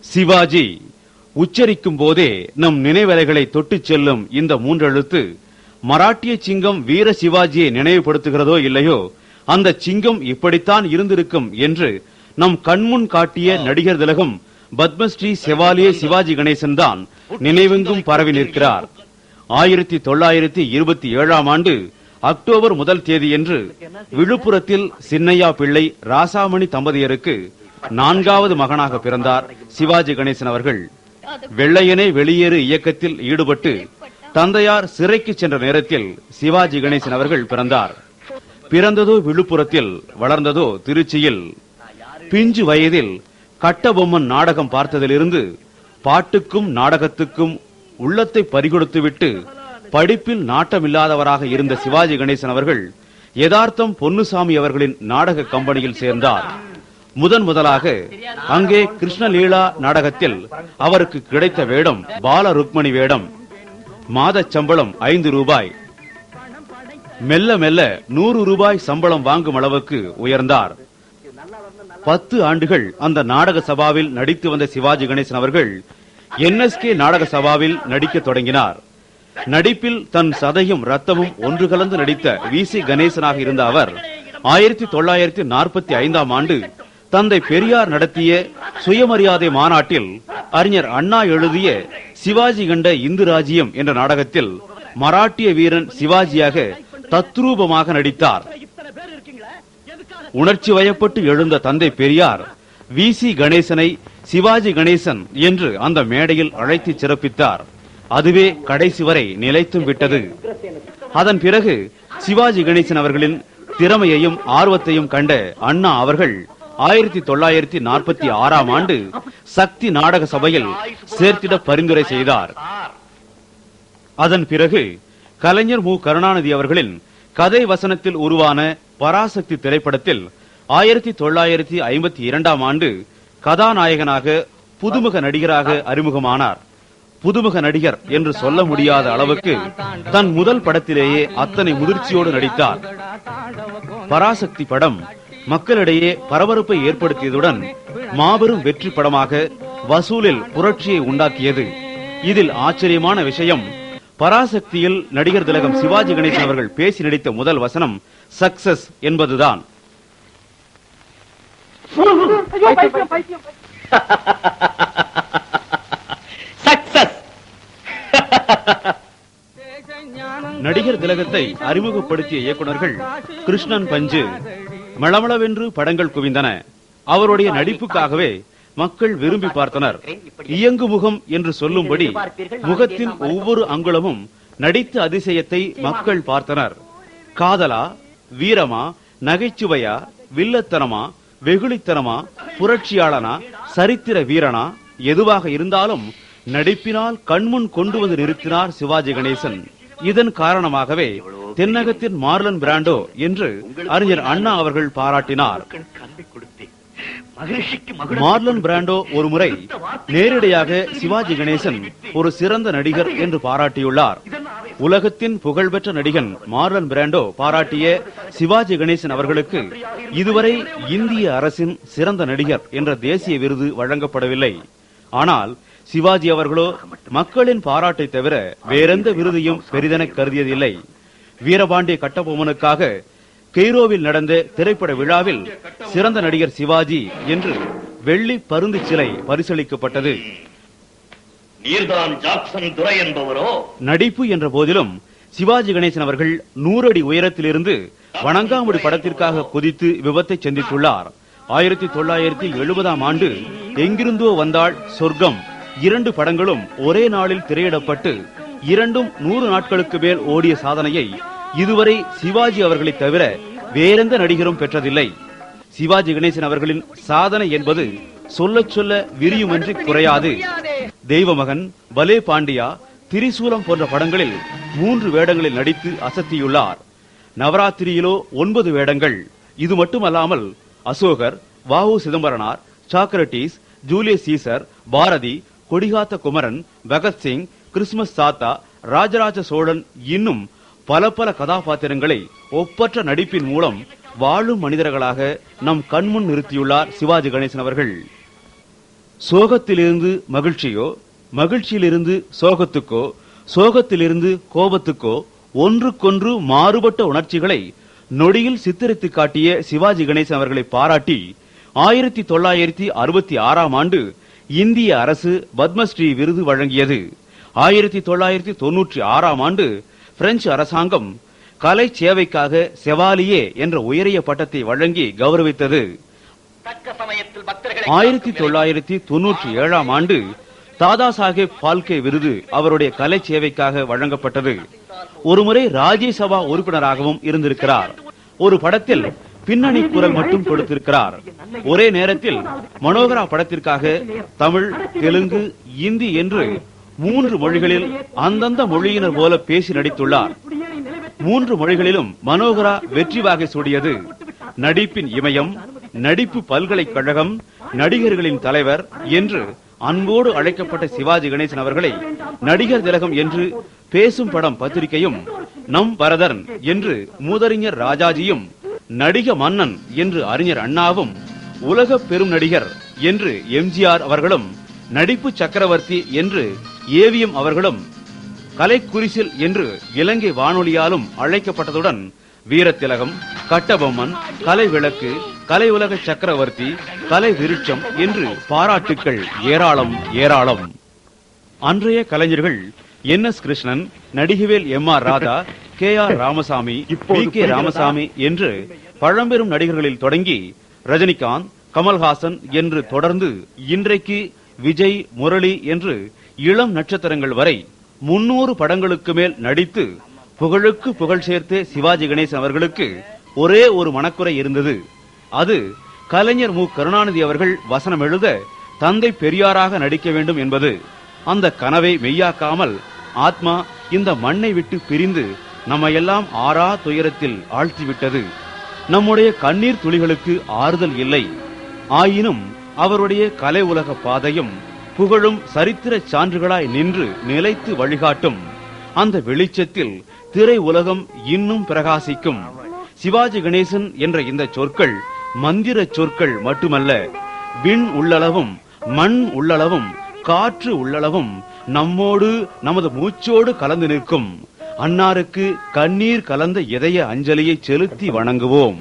சிவாஜி உச்சரிக்கும் போதே நம் நினைவலைகளை தொட்டுச் செல்லும் இந்த மூன்றெழுத்து மராட்டிய சிங்கம் வீர சிவாஜியை நினைவுபடுத்துகிறதோ இல்லையோ, அந்த சிங்கம் இப்படித்தான் இருந்திருக்கும் என்று நம் கண்முன் காட்டிய நடிகர் திலகம் பத்மஸ்ரீ செவாலியே சிவாஜி கணேசன் தான் நினைவெங்கும் பரவி நிற்கிறார். 1927ஆம் ஆண்டு அக்டோபர் 1 தேதியன்று விழுப்புரத்தில் சின்னையா பிள்ளை ராசாமணி தம்பதியருக்கு 4வது மகனாக பிறந்தார் சிவாஜி கணேசன் அவர்கள். வெள்ளையனே வெளியேறு இயக்கத்தில் ஈடுபட்டு தந்தையார் சிறைக்கு சென்ற நேரத்தில் சிவாஜி கணேசன் அவர்கள் பிறந்தார். பிறந்ததோ விழுப்புரத்தில், வளர்ந்ததோ திருச்சியில். பிஞ்சு வயதில் கட்டபொம்மன் நாடகம் பார்த்ததிலிருந்து பாட்டுக்கும் நாடகத்துக்கும் உள்ளத்தை பறிகொடுத்துவிட்டு படிப்பில் நாட்டமில்லாதவராக இருந்த சிவாஜி கணேசன் அவர்கள் யதார்த்தம் பொன்னுசாமி அவர்களின் நாடக கம்பெனியில் சேர்ந்தார். முதலாக அங்கே கிருஷ்ணலீலா நாடகத்தில் அவருக்கு கிடைத்த வேடம் பால ருக்மணி வேடம். மாத சம்பளம் 5 ரூபாய். மெல்ல மெல்ல 100 ரூபாய் சம்பளம் வாங்கும் அளவுக்கு உயர்ந்தார். 10 ஆண்டுகள் அந்த நாடக சபாவில் நடித்து வந்த சிவாஜி கணேசன் அவர்கள் NSK நாடக சபாவில் நடிக்க தொடங்கினார். நடிப்பில் தன் சதையும் ரத்தமும் ஒன்று கலந்து நடித்த VC கணேசனாக இருந்த அவர் 1945ஆம் ஆண்டு தந்தை பெரியார் நடத்திய சுயமரியாதை மாநாட்டில் அறிஞர் அண்ணா எழுதிய சிவாஜி கண்ட இந்து ராஜ்யம் என்ற நாடகத்தில் மராட்டிய வீரன் சிவாஜியாக தத்ரூபமாக நடித்தார். உணர்ச்சி வயப்பட்டு எழுந்த தந்தை பெரியார் VC கணேசனை சிவாஜி கணேசன் என்று அந்த மேடையில் அழைத்து சிறப்பித்தார். அதுவே கடைசி வரை நிலைத்தும் விட்டது. அதன் பிறகு சிவாஜி கணேசன் அவர்களின் திறமையையும் ஆர்வத்தையும் கண்ட அண்ணா அவர்கள் 1946ஆம் ஆண்டு சக்தி நாடக சபையில் சேர்த்திட பரிந்துரை செய்தார். அதன் பிறகு கலைஞர் மு கருணாநிதி அவர்களின் கதை வசனத்தில் உருவான பராசக்தி திரைப்படத்தில் 1952ஆம் ஆண்டு கதாநாயகனாக புதுமுக நடிகராக அறிமுகமானார். புதுமுக நடிகர் என்று சொல்ல முடியாத அளவுக்கு தன் முதல் படத்திலேயே அத்தனை முதிர்ச்சியோடு நடித்தார். பராசக்தி படம் மக்களிடையே பரபரப்பை ஏற்படுத்தியதுடன் மாபெரும் வெற்றி படமாக வசூலில் புரட்சியை உண்டாக்கியது. இதில் ஆச்சரியமான விஷயம், பராசக்தியில் நடிகர் திலகம் சிவாஜி கணேசன் அவர்கள் பேசி நடித்த முதல் வசனம் சக்சஸ் என்பதுதான். நடிகர் திலகத்தை அறிமுகப்படுத்திய இயக்குநர்கள் கிருஷ்ணன் பஞ்சு. மளமளவென்று படங்கள் குவிந்தன. அவருடைய நடிப்புக்காகவே மக்கள் விரும்பி பார்த்தனர். இயங்கு முகம் என்று சொல்லும்படி முகத்தின் ஒவ்வொரு அங்குலமும் நடித்த அதிசயத்தை மக்கள் பார்த்தனர். காதலா, வீரமா, நகைச்சுவையா, வில்லத்தனமா, வெகுளித்தனமா, புரட்சியாளனா, சரித்திர வீரனா, எதுவாக இருந்தாலும் நடிப்பினால் கண்முன் கொண்டு வந்து நிறுத்தினார் சிவாஜி கணேசன். இதன் காரணமாகவே தென்னகத்தின் மார்லன் பிராண்டோ என்று அறிஞர் அண்ணா அவர்கள் பாராட்டினார். மார்லன் பிராண்டோ ஒருமுறை நேரடியாக சிவாஜி கணேசன் ஒரு சிறந்த நடிகர் என்று பாராட்டியுள்ளார். உலகத்தின் புகழ்பெற்ற நடிகன் மார்லன் பிராண்டோ பாராட்டிய சிவாஜி கணேசன் அவர்களுக்கு இதுவரை இந்திய அரசின் சிறந்த நடிகர் என்ற தேசிய விருது வழங்கப்படவில்லை. ஆனால் சிவாஜி அவர்களோ மக்களின் பாராட்டை தவிர வேறெந்த விருதையும் பெரிதென கருதியதில்லை. வீரபாண்டிய கட்டபொம்மனுக்காக கெய்ரோவில் நடந்த திரைப்பட விழாவில் சிறந்த நடிகர் சிவாஜி என்று வெள்ளி பருந்து சிலை பரிசளிக்கப்பட்டது. நடிப்பு என்ற போதிலும் சிவாஜி கணேசன் அவர்கள் 100 அடி உயரத்திலிருந்து வணங்காமுடி படத்திற்காக குதித்து விபத்தை சந்தித்துள்ளார். 1970ஆம் ஆண்டு எங்கிருந்தோ வந்தாள் சொர்க்கம் 2 படங்களும் ஒரே நாளில் திரையிடப்பட்டு இரண்டும் 100 நாட்களுக்கு மேல் ஓடிய சாதனையை இதுவரை சிவாஜி அவர்களை தவிர வேறெந்த நடிகரும் பெற்றதில்லை. சிவாஜி கணேசன் அவர்களின் சாதனை என்பது சொல்ல சொல்ல விரியுமின்றி குறையாது. தெய்வமகன், பலே பாண்டியா, திரிசூலம் போன்ற படங்களில் 3 வேடங்களில் நடித்து அசத்தியுள்ளார். நவராத்திரியிலோ 9 வேடங்கள். இது மட்டுமல்லாமல் அசோகர், வ.உ. Chidambaranar, Socrates, Julius Caesar, Bharathi, கொடிகாத்த குமரன், பகத்சிங், கிறிஸ்துமஸ் தாத்தா, ராஜராஜ சோழன், இன்னும் பல பல கதாபாத்திரங்களை ஒப்பற்ற நடிப்பின் மூலம் வாழும் மனிதர்களாக நம் கண்முன் நிறுத்தியுள்ளார் சிவாஜி கணேசன் அவர்கள். சோகத்திலிருந்து மகிழ்ச்சியோ, மகிழ்ச்சியிலிருந்து சோகத்துக்கோ, சோகத்திலிருந்து கோபத்துக்கோ ஒன்றுக்கொன்று மாறுபட்ட உணர்ச்சிகளை நொடியில் சித்தரித்து காட்டிய சிவாஜி கணேசன் அவர்களை பாராட்டி 1966ஆம் ஆண்டு இந்திய அரசு பத்மஸ்ரீ விருது வழங்கியது. 1996ஆம் ஆண்டு பிரெஞ்சு அரசாங்கம் கலை சேவைக்காக செவாலியே என்ற உயரிய பட்டத்தை வழங்கி கௌரவித்தது. 1997ஆம் ஆண்டு தாதா சாஹேப் பால்கே விருது அவருடைய கலை சேவைக்காக வழங்கப்பட்டது. ஒருமுறை ராஜ்யசபா உறுப்பினராகவும் இருந்திருக்கிறார். ஒரு படத்தில் பின்னணி குரல் மட்டும் கொடுத்திருக்கிறார். ஒரே நேரத்தில் மனோகரா படத்திற்காக தமிழ், தெலுங்கு, இந்தி என்று 3 மொழிகளில் அந்தந்த மொழியினர் போல பேசி நடித்துள்ளார். 3 மொழிகளிலும் மனோகரா வெற்றி வாகை சூடியது. நடிப்பின் இமயம், நடிப்பு பல்கலைக்கழகம், நடிகர்களின் தலைவர் என்று அன்போடு அழைக்கப்பட்ட சிவாஜி கணேசன் அவர்களை நடிகர் திலகம் என்று பேசும் படம் பத்திரிகையும், நம் பரதன் என்று மூதறிஞர் ராஜாஜியும், நடிக மன்னன் என்று அறிஞர் அண்ணாவும், உலக பெரும் நடிகர் என்று எம்ஜிஆர் அவர்களும், நடிப்பு சக்கரவர்த்தி என்று ஏவிஎம் அவர்களும், கலைக்குரிசில் என்று இலங்கை வானொலியாலும் அழைக்கப்பட்டதுடன் வீரத்திலகம், கட்டபொம்மன், கலை விளக்கு, கலை உலக சக்கரவர்த்தி, கலை விருட்சம் என்று பாராட்டுக்கள் ஏராளம் ஏராளம். அன்றைய கலைஞர்கள் NS Krishnan, Nadigavel MR Radha, KR Ramasamy, PK Ramasamy என்று பழம்பெரும் நடிகர்களில் தொடங்கி ரஜினிகாந்த், கமல்ஹாசன் என்று தொடர்ந்து இன்றைக்கு விஜய், முரளி என்று இளம் நட்சத்திரங்கள் வரை 300 படங்களுக்கு மேல் நடித்து புகழுக்கு புகழ் சேர்த்து சிவாஜி கணேசன் அவர்களுக்கு ஒரே ஒரு மனக்குறை இருந்தது. அது கலைஞர் மு. கருணாநிதி அவர்கள் வசனம் எழுத தந்தை பெரியாராக நடிக்க வேண்டும் என்பது. அந்த கனவை மெய்யாக்காமல் ஆத்மா இந்த மண்ணை விட்டு பிரிந்து நம்மையெல்லாம் ஆறா துயரத்தில் ஆழ்த்திவிட்டது. நம்முடைய கண்ணீர் துளிகளுக்கு ஆறுதல் இல்லை. ஆயினும் அவருடைய கலை உலக பாதையும் புகழும் சரித்திர சான்றுகளாய் நின்று நிலைத்து வழிகாட்டும். அந்த வெளிச்சத்தில் திரை உலகம் இன்னும் பிரகாசிக்கும். சிவாஜி கணேசன் என்ற இந்த சொற்கள் மந்திர சொற்கள் மட்டுமல்ல. விண் உள்ளளவும், மண் உள்ளளவும், காற்று உள்ளளவும் நம்மோடு, நமது மூச்சோடு கலந்து நிற்கும். அன்னாருக்கு கண்ணீர் கலந்த இதய அஞ்சலியை செலுத்தி வணங்குவோம்.